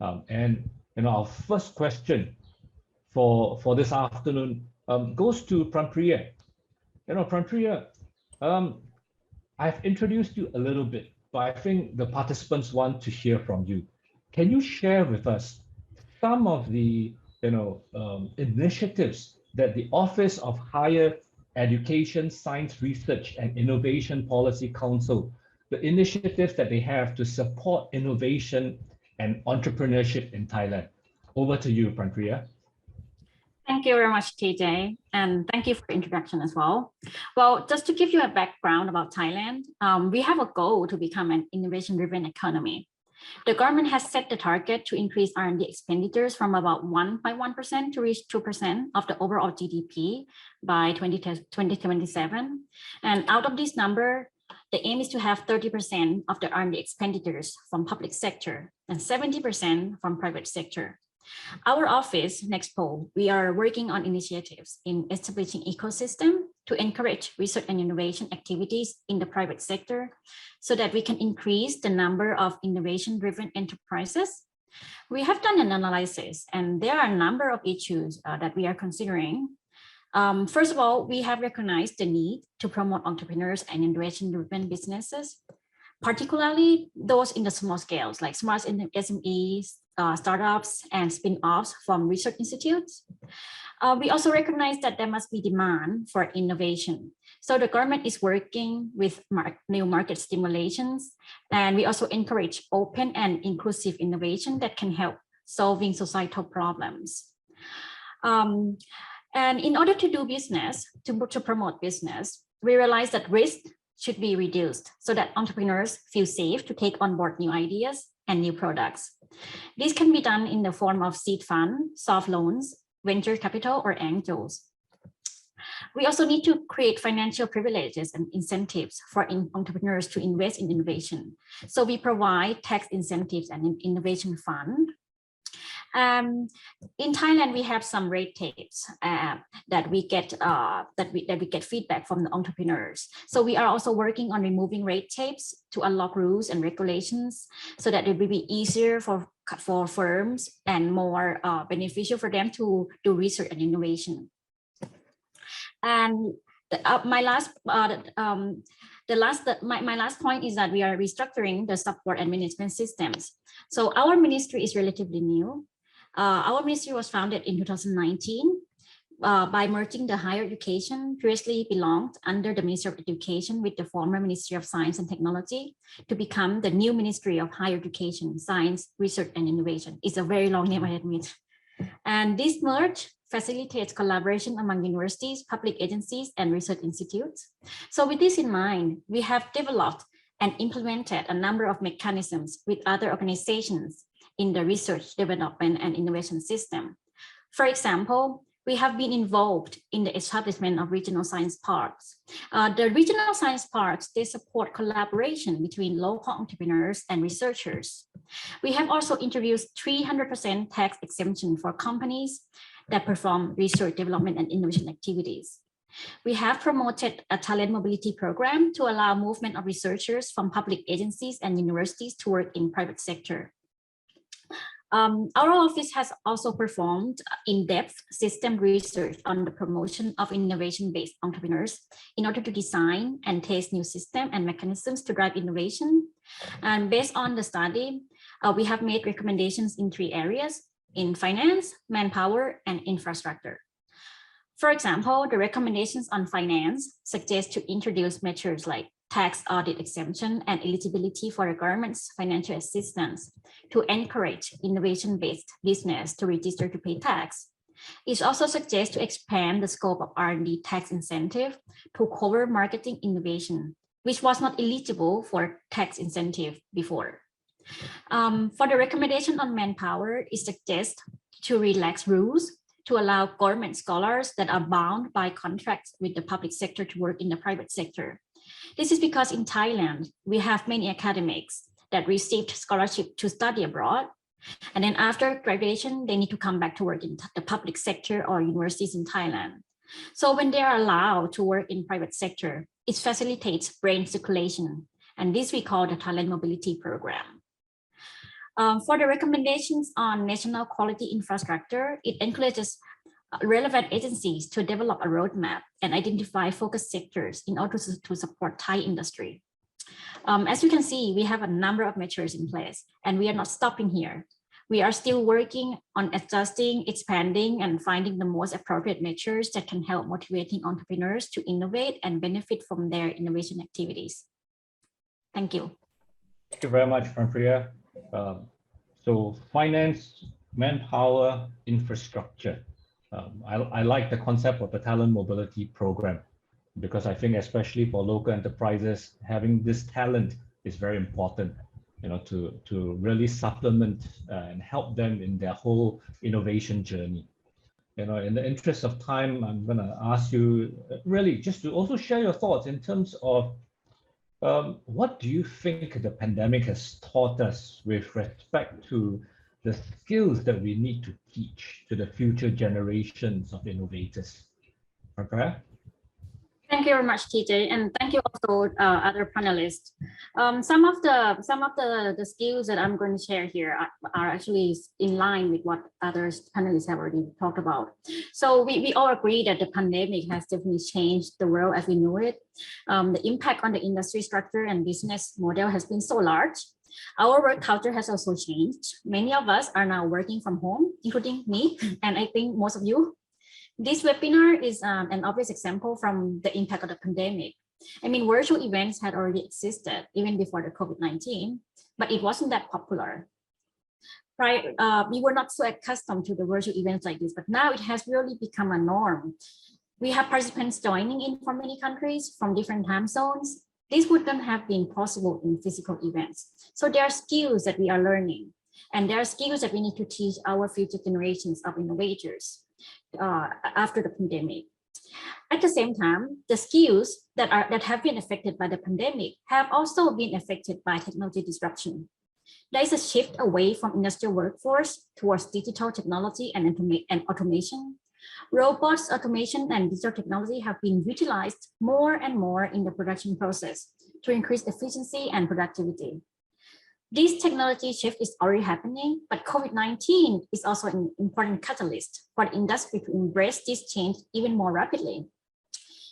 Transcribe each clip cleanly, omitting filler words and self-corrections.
And our first question for this afternoon goes to Pranpreya. Pranpreya, I've introduced you a little bit, but I think the participants want to hear from you. Can you share with us some of the initiatives that the Office of Higher Education, Science Research and Innovation Policy Council, the initiatives that they have to support innovation and entrepreneurship in Thailand? Over to you, Pranpreya. Thank you very much, TJ, and thank you for the introduction as well. Well, just to give you a background about Thailand, we have a goal to become an innovation-driven economy. The government has set the target to increase R&D expenditures from about 1.1% to reach 2% of the overall GDP by 2027. And out of this number, the aim is to have 30% of the R&D expenditures from public sector and 70% from private sector. Our office, NXPO, we are working on initiatives in establishing ecosystem to encourage research and innovation activities in the private sector so that we can increase the number of innovation-driven enterprises. We have done an analysis and there are a number of issues that we are considering. First of all, we have recognized the need to promote entrepreneurs and innovation-driven businesses, particularly those in the small scales like smart SMEs, startups and spin-offs from research institutes. We also recognize that there must be demand for innovation. So the government is working with new market stimulations, and we also encourage open and inclusive innovation that can help solving societal problems. And in order to do business, to promote business, we realize that risk should be reduced so that entrepreneurs feel safe to take on board new ideas and new products. This can be done in the form of seed fund, soft loans, venture capital, or angels. We also need to create financial privileges and incentives for entrepreneurs to invest in innovation. So we provide tax incentives and an innovation fund. In Thailand, we have some red tapes that we get feedback from the entrepreneurs. So we are also working on removing red tapes to unlock rules and regulations so that it will be easier for firms and more beneficial for them to do research and innovation. And my last point is that we are restructuring the support and management systems. So our ministry is relatively new. Our ministry was founded in 2019 by merging the higher education previously belonged under the Ministry of Education with the former Ministry of Science and Technology to become the new Ministry of Higher Education, Science, Research and Innovation. It's a very long name, I admit. And this merge facilitates collaboration among universities, public agencies, and research institutes. So with this in mind, we have developed and implemented a number of mechanisms with other organizations in the research, development, and innovation system. For example, we have been involved in the establishment of regional science parks. The regional science parks, they support collaboration between local entrepreneurs and researchers. We have also introduced 300% tax exemption for companies that perform research, development, and innovation activities. We have promoted a talent mobility program to allow movement of researchers from public agencies and universities to work in private sector. Our office has also performed in-depth system research on the promotion of innovation-based entrepreneurs in order to design and test new systems and mechanisms to drive innovation. And based on the study, we have made recommendations in 3 areas: in finance, manpower, and infrastructure. For example, the recommendations on finance suggest to introduce measures like tax audit exemption and eligibility for the government's financial assistance to encourage innovation-based business to register to pay tax. It also suggests to expand the scope of R&D tax incentive to cover marketing innovation, which was not eligible for tax incentive before. For the recommendation on manpower, it suggests to relax rules to allow government scholars that are bound by contracts with the public sector to work in the private sector. This is because in Thailand, we have many academics that received scholarship to study abroad. And then after graduation, they need to come back to work in the public sector or universities in Thailand. So when they are allowed to work in private sector, it facilitates brain circulation. And this we call the talent mobility program. For the recommendations on national quality infrastructure, it encourages relevant agencies to develop a roadmap and identify focus sectors in order to support Thai industry. As you can see, we have a number of measures in place, and we are not stopping here. We are still working on adjusting, expanding, and finding the most appropriate measures that can help motivating entrepreneurs to innovate and benefit from their innovation activities. Thank you. Thank you very much, Pranpreya. So finance, manpower, infrastructure. I like the concept of the talent mobility program, because I think especially for local enterprises, having this talent is very important, to really supplement and help them in their whole innovation journey. In the interest of time, I'm going to ask you really just to also share your thoughts in terms of what do you think the pandemic has taught us with respect to the skills that we need to teach to the future generations of innovators? Pranpreya? Thank you very much, TJ, and thank you also other panelists. Some of the skills that I'm going to share here are actually in line with what other panelists have already talked about. So we all agree that the pandemic has definitely changed the world as we know it. The impact on the industry structure and business model has been so large. Our work culture has also changed. Many of us are now working from home, including me, and I think most of you. This webinar is an obvious example from the impact of the pandemic. I mean, virtual events had already existed even before the COVID-19, but it wasn't that popular. We were not so accustomed to the virtual events like this, but now it has really become a norm. We have participants joining in from many countries, from different time zones. This wouldn't have been possible in physical events. So there are skills that we are learning, and there are skills that we need to teach our future generations of innovators after the pandemic. At the same time, the skills that have been affected by the pandemic have also been affected by technology disruption. There is a shift away from industrial workforce towards digital technology and automation. Robots, automation, and digital technology have been utilized more and more in the production process to increase efficiency and productivity. This technology shift is already happening, but COVID-19 is also an important catalyst for the industry to embrace this change even more rapidly.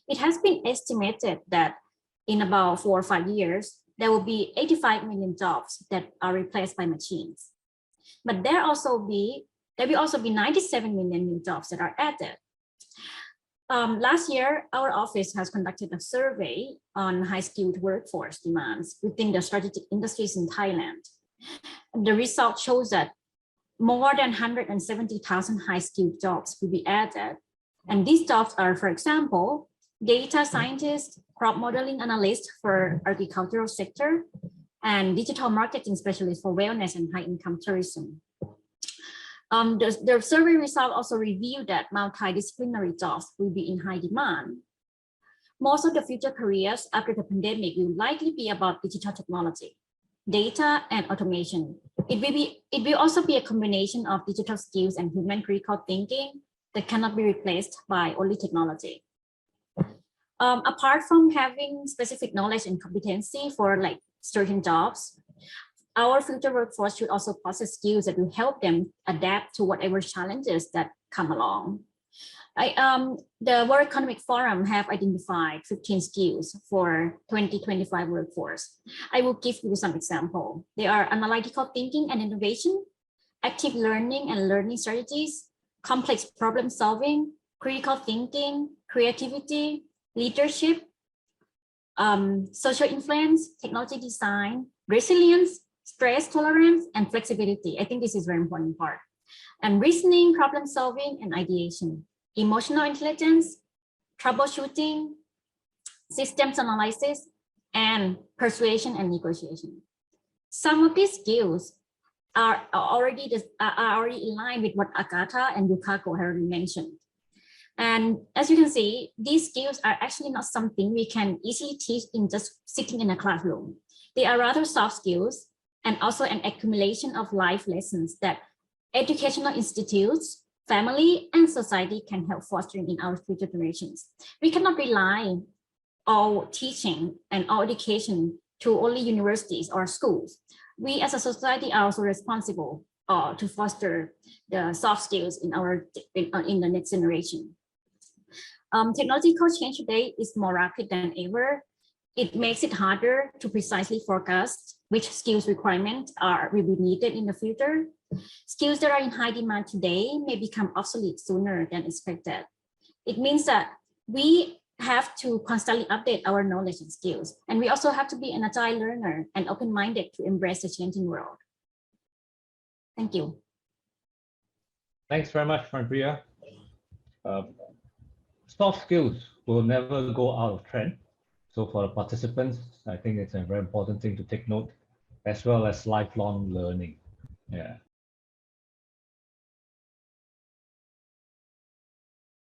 It has been estimated that in about 4 or 5 years, there will be 85 million jobs that are replaced by machines. But there will also be 97 million new jobs that are added. Last year, our office has conducted a survey on high-skilled workforce demands within the strategic industries in Thailand. The result shows that more than 170,000 high-skilled jobs will be added. And these jobs are, for example, data scientist, crop modeling analyst for agricultural sector, and digital marketing specialist for wellness and high-income tourism. The survey result also revealed that multidisciplinary jobs will be in high demand. Most of the future careers after the pandemic will likely be about digital technology, data, and automation. It will also be a combination of digital skills and human critical thinking that cannot be replaced by only technology. Apart from having specific knowledge and competency for like certain jobs, our future workforce should also possess skills that will help them adapt to whatever challenges that come along. The World Economic Forum have identified 15 skills for 2025 workforce. I will give you some example. They are analytical thinking and innovation, active learning and learning strategies, complex problem solving, critical thinking, creativity, leadership, social influence, technology design, resilience, stress tolerance, and flexibility. I think this is a very important part. And reasoning, problem solving, and ideation, emotional intelligence, troubleshooting, systems analysis, and persuasion and negotiation. Some of these skills are already in line with what Agatha and Yukako have already mentioned. And as you can see, these skills are actually not something we can easily teach in just sitting in a classroom. They are rather soft skills and also an accumulation of life lessons that educational institutes, family, and society can help fostering in our future generations. We cannot rely all teaching and all education to only universities or schools. we as a society are also responsible to foster the soft skills in the next generation. Technological change today is more rapid than ever. It makes it harder to precisely forecast which skills requirements will be needed in the future. Skills that are in high demand today may become obsolete sooner than expected. It means that we have to constantly update our knowledge and skills. And we also have to be an agile learner and open-minded to embrace the changing world. Thank you. Thanks very much, Pranpreya. Soft skills will never go out of trend. So for the participants, I think it's a very important thing to take note, as well as lifelong learning. Yeah.